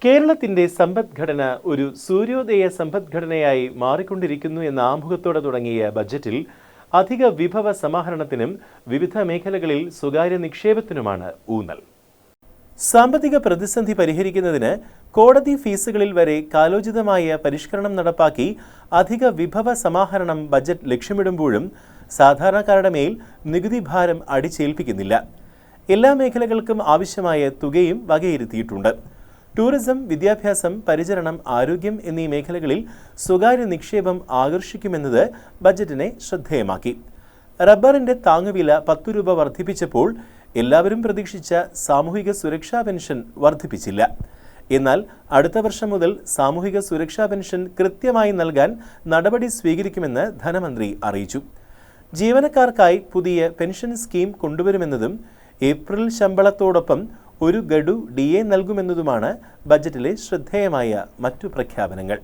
കേരളത്തിന്റെ സമ്പദ്ഘടന ഒരു സൂര്യോദയ സമ്പദ്ഘടനയായി മാറിക്കൊണ്ടിരിക്കുന്നു എന്ന ആമുഖത്തോടെ തുടങ്ങിയ ബജറ്റിൽ അധിക വിഭവ സമാഹരണത്തിനും വിവിധ മേഖലകളിൽ സ്വകാര്യ നിക്ഷേപത്തിനുമാണ് ഊന്നൽ. സാമ്പത്തിക പ്രതിസന്ധി പരിഹരിക്കുന്നതിന് കോടതി ഫീസുകളിൽ വരെ കാലോചിതമായ പരിഷ്കരണം നടപ്പാക്കി അധിക വിഭവ സമാഹരണം ബജറ്റ് ലക്ഷ്യമിടുമ്പോഴും സാധാരണക്കാരുടെ മേൽ നികുതി ഭാരം അടിച്ചേൽപ്പിക്കുന്നില്ല. എല്ലാ മേഖലകൾക്കും ആവശ്യമായ തുകയും വകയിരുത്തിയിട്ടുണ്ട്. ടൂറിസം, വിദ്യാഭ്യാസം, പരിചരണം, ആരോഗ്യം എന്നീ മേഖലകളിൽ സ്വകാര്യ നിക്ഷേപം ആകർഷിക്കുമെന്നത് ബജറ്റിനെ ശ്രദ്ധേയമാക്കി. റബ്ബറിന്റെ താങ്ങുവില 10 രൂപ വർദ്ധിപ്പിച്ചപ്പോൾ എല്ലാവരും പ്രതീക്ഷിച്ച സാമൂഹിക സുരക്ഷാ പെൻഷൻ വർദ്ധിപ്പിച്ചില്ല. എന്നാൽ അടുത്ത വർഷം മുതൽ സാമൂഹിക സുരക്ഷാ പെൻഷൻ കൃത്യമായി നൽകാൻ നടപടി സ്വീകരിക്കുമെന്ന് ധനമന്ത്രി അറിയിച്ചു. ജീവനക്കാർക്കായി പുതിയ പെൻഷൻ സ്കീം കൊണ്ടുവരുമെന്നതും ഏപ്രിൽ ശമ്പളത്തോടൊപ്പം ഒരു ഗഡു DA നൽകുമെന്നതുമാണ് ബജറ്റിലെ ശ്രദ്ധേയമായ മറ്റു പ്രഖ്യാപനങ്ങൾ.